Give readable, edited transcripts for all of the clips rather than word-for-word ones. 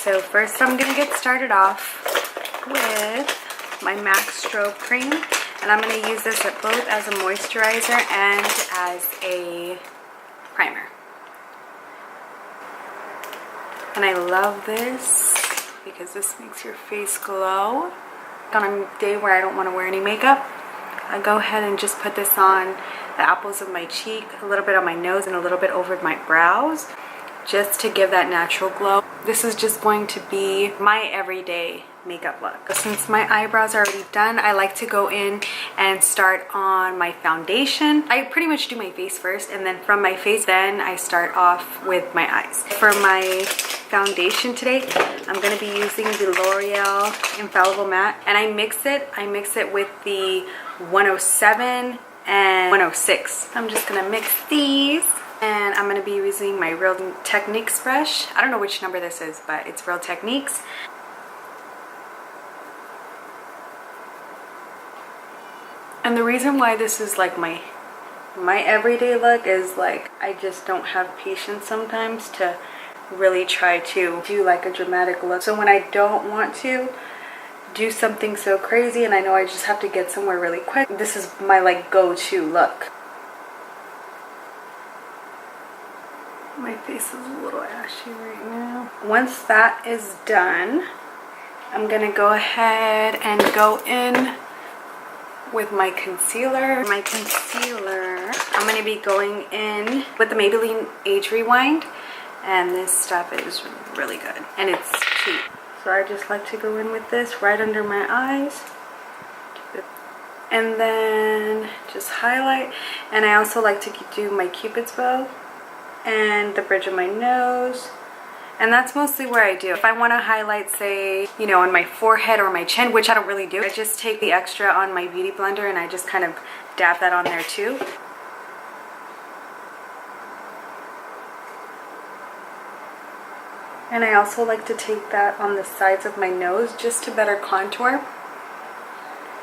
So first I'm gonna get started off with my MAC Strobe Cream, and I'm gonna use this both as a moisturizer and as a primer. And I love this because this makes your face glow. On a day where I don't want to wear any makeup, I go ahead and just put this on the apples of my cheek, a little bit on my nose, and a little bit over my brows, just to give that natural glow. This is just going to be my everyday makeup look. Since my eyebrows are already done, I like to go in and start on my foundation. I pretty much do my face first, and then from my face, then I start off with my eyes. For my foundation today, I'm going to be using the L'Oreal Infallible Matte, and I mix it with the 107 and 106. I'm just going to mix these. And I'm going to be using my Real Techniques brush. I don't know which number this is, but it's Real Techniques. And the reason why this is like my everyday look is like I just don't have patience sometimes to really try to do like a dramatic look. So when I don't want to do something so crazy and I know I just have to get somewhere really quick, this is my like go-to look. My face is a little ashy right now. Once that is done, I'm gonna go ahead and go in with my concealer. I'm gonna be going in with the Maybelline Age Rewind, and this stuff is really good and it's cheap. So I just like to go in with this right under my eyes and then just highlight. And I also like to do my Cupid's bow and the bridge of my nose, and that's mostly where I do. If I want to highlight, say, you know, on my forehead or my chin, which I don't really do, I just take the extra on my beauty blender and I just kind of dab that on there too. And I also like to take that on the sides of my nose just to better contour.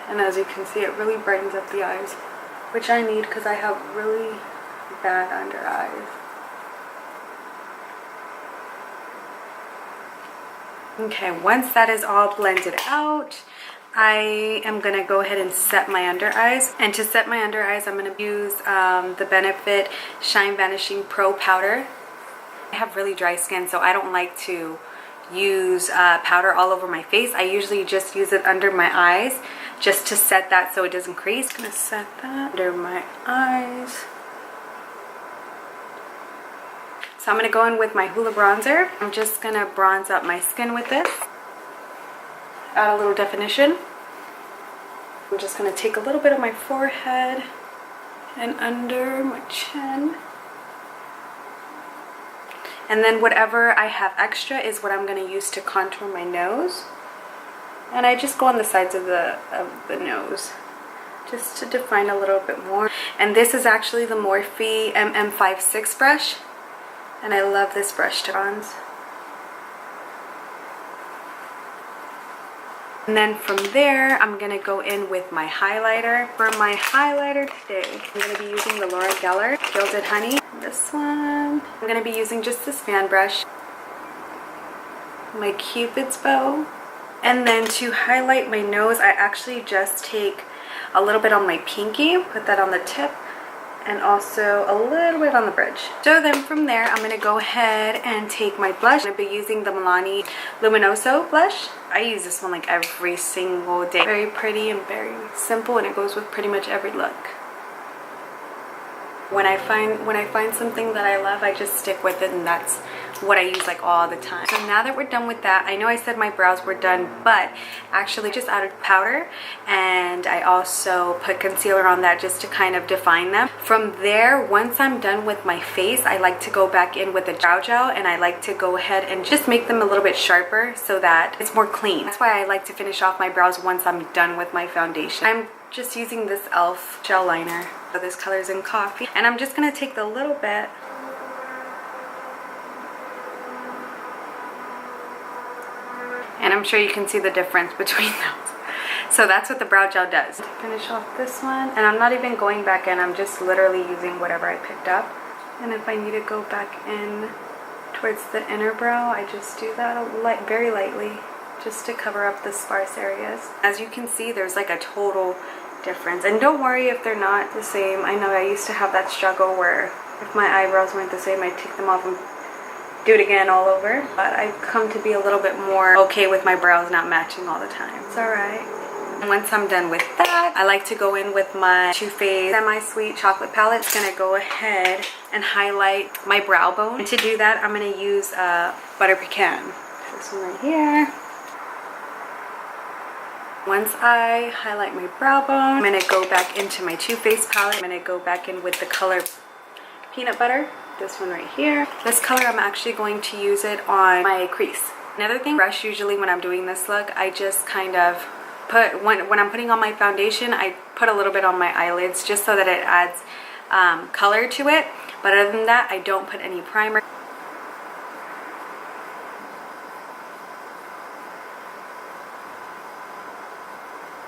And as you can see, it really brightens up the eyes, which I need because I have really bad under eyes. Okay, once that is all blended out, I am going to go ahead and set my under eyes. And to set my under eyes, I'm going to use the Benefit Shine Vanishing Pro Powder. I have really dry skin, so I don't like to use powder all over my face. I usually just use it under my eyes just to set that so it doesn't crease. I'm going to set that under my eyes. So I'm going to go in with my Hoola bronzer. I'm just going to bronze up my skin with this. Add a little definition. I'm just going to take a little bit of my forehead and under my chin. And then whatever I have extra is what I'm going to use to contour my nose. And I just go on the sides of the nose just to define a little bit more. And this is actually the Morphe MM56 brush. And I love this brush to bronze. And then from there, I'm going to go in with my highlighter. For my highlighter today, I'm going to be using the Laura Geller Gilded Honey. This one. I'm going to be using just this fan brush. My Cupid's bow. And then to highlight my nose, I actually just take a little bit on my pinky, put that on the tip, and also a little bit on the bridge. So then from there, I'm going to go ahead and take my blush. I'm going to be using the Milani Luminoso blush. I use this one like every single day. Very pretty and very simple, and it goes with pretty much every look. When I find something that I love, I just stick with it, and that's what I use like all the time. So now that we're done with that, I know I said my brows were done, but actually just added powder, and I also put concealer on that just to kind of define them. From there, once I'm done with my face, I like to go back in with a brow gel, and I like to go ahead and just make them a little bit sharper so that it's more clean. That's why I like to finish off my brows once I'm done with my foundation. I'm just using this e.l.f. gel liner. So this color is in Coffee, and I'm just going to take a little bit and I'm sure you can see the difference between those. So that's what the brow gel does. To finish off this one, and I'm not even going back in, I'm just literally using whatever I picked up. And if I need to go back in towards the inner brow. I just do that very lightly, just to cover up the sparse areas. As you can see, there's like a total difference. And don't worry if they're not the same. I know I used to have that struggle where if my eyebrows weren't the same, I'd take them off and do it again all over. But I've come to be a little bit more okay with my brows not matching all the time. It's alright. Once I'm done with that, I like to go in with my Too Faced Semi-Sweet Chocolate Palette. It's gonna go ahead and highlight my brow bone. And to do that, I'm gonna use Butter Pecan. This one right here. Once I highlight my brow bone, I'm gonna go back into my Too Faced palette. I'm gonna go back in with the color Peanut Butter. This one right here. This color, I'm actually going to use it on my crease. Another thing, brush, usually when I'm doing this look, I just kind of put, when I'm putting on my foundation, I put a little bit on my eyelids just so that it adds color to it. But other than that, I don't put any primer.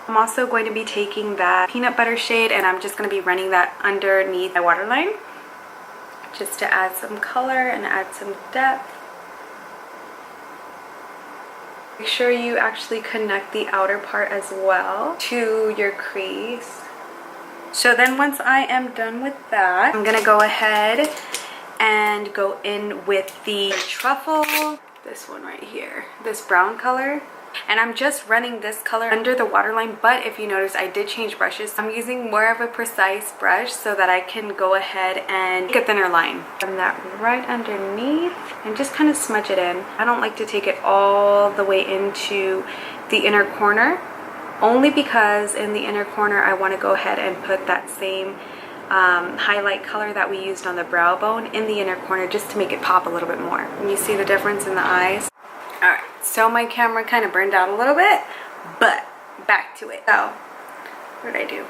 I'm also going to be taking that peanut butter shade and I'm just going to be running that underneath my waterline just to add some color and add some depth. Make sure you actually connect the outer part as well to your crease. So then once I am done with that, I'm going to go ahead and go in with the truffle, this one right here, this brown color. And I'm just running this color under the waterline, but if you notice, I did change brushes. I'm using more of a precise brush so that I can go ahead and make a thinner line. Run that right underneath and just kind of smudge it in. I don't like to take it all the way into the inner corner, only because in the inner corner I want to go ahead and put that same highlight color that we used on the brow bone in the inner corner just to make it pop a little bit more. And you see the difference in the eyes? Alright, so my camera kind of burned out a little bit, but back to it. So, what did I do?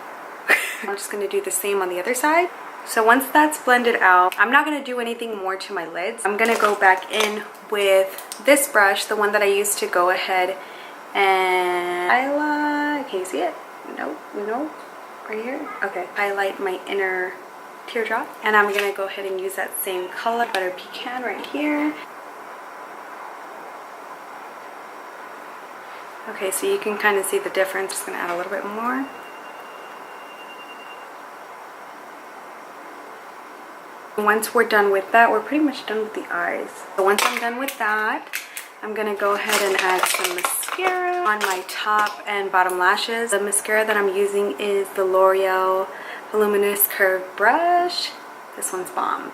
I'm just going to do the same on the other side. So once that's blended out, I'm not going to do anything more to my lids. I'm going to go back in with this brush, the one that I used to go ahead and highlight. Can you see it? No, right here. Okay, highlight my inner teardrop. And I'm going to go ahead and use that same color, Butter Pecan, right here. Okay, so you can kind of see the difference. Just going to add a little bit more. Once we're done with that, we're pretty much done with the eyes. So once I'm done with that, I'm going to go ahead and add some mascara on my top and bottom lashes. The mascara that I'm using is the L'Oreal Voluminous Curved Brush. This one's bomb.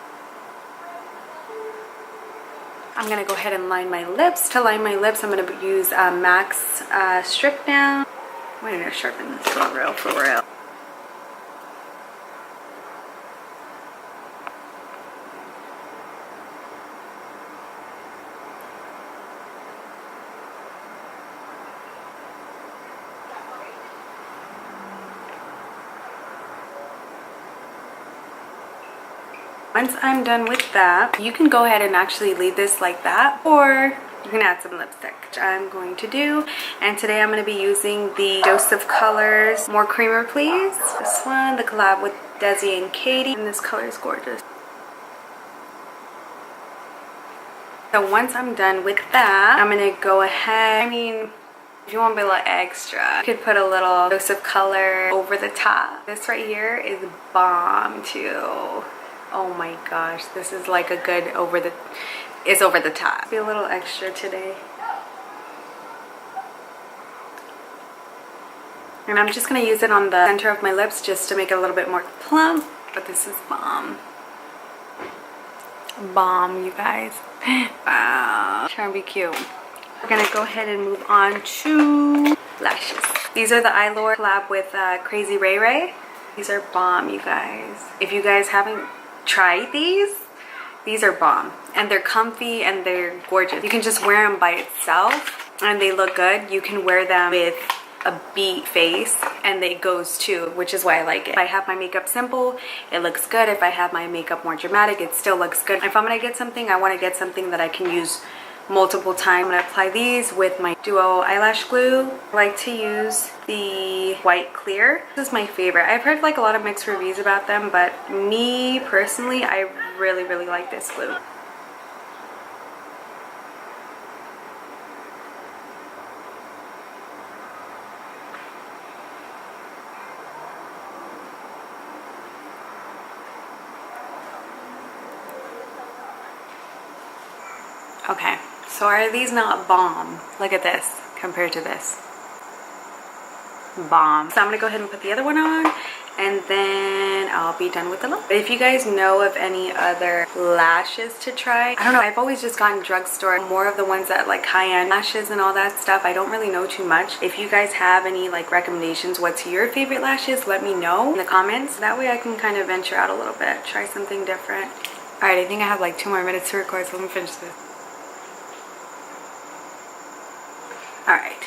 I'm going to go ahead and line my lips. To line my lips, I'm going to use MAC's Strip Down. I'm going to sharpen this for real. Once I'm done with that, you can go ahead and actually leave this like that, or you can add some lipstick, which I'm going to do. And today I'm going to be using the Dose of Colors More Creamer Please. This one, the collab with Desi and Katie, and this color is gorgeous. So once I'm done with that, I'm going to go ahead, if you want to be a little extra, you could put a little dose of color over the top. This right here is bomb too. Oh my gosh, this is like a good over the top. Be a little extra today. And I'm just going to use it on the center of my lips just to make it a little bit more plump. But this is bomb. Bomb, you guys. Wow. Trying to be cute. We're going to go ahead and move on to lashes. These are the Eyelure collab with Crazy Ray Ray. These are bomb, you guys. If you guys haven't tried these are bomb, and they're comfy and they're gorgeous. You can just wear them by itself and they look good. You can wear them with a beat face and it goes too, which is why I like it. If I have my makeup simple, it looks good. If I have my makeup more dramatic, it still looks good. If I'm gonna get something, I want to get something that I can use multiple times. I'm gonna apply these with my Duo eyelash glue. I like to use the white clear. This is my favorite. I've heard like a lot of mixed reviews about them, but me personally, I really like this glue. Okay, so are these not bomb? Look at this compared to this. Bomb. So I'm gonna go ahead and put the other one on, and then I'll be done with the look. But if you guys know of any other lashes to try, I don't know, I've always just gotten drugstore, more of the ones that like high-end lashes and all that stuff. I don't really know too much. If you guys have any like recommendations, what's your favorite lashes, let me know in the comments. That way I can kind of venture out a little bit, try something different. All right, I think I have like 2 more minutes to record, so let me finish this. All right.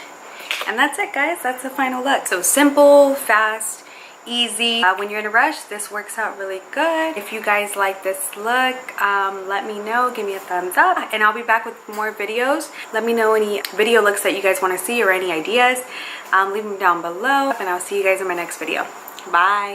And that's it, guys. That's the final look. So simple, fast, easy. When you're in a rush, this works out really good. If you guys like this look, let me know. Give me a thumbs up, and I'll be back with more videos. Let me know any video looks that you guys want to see or any ideas. Leave them down below, and I'll see you guys in my next video. Bye.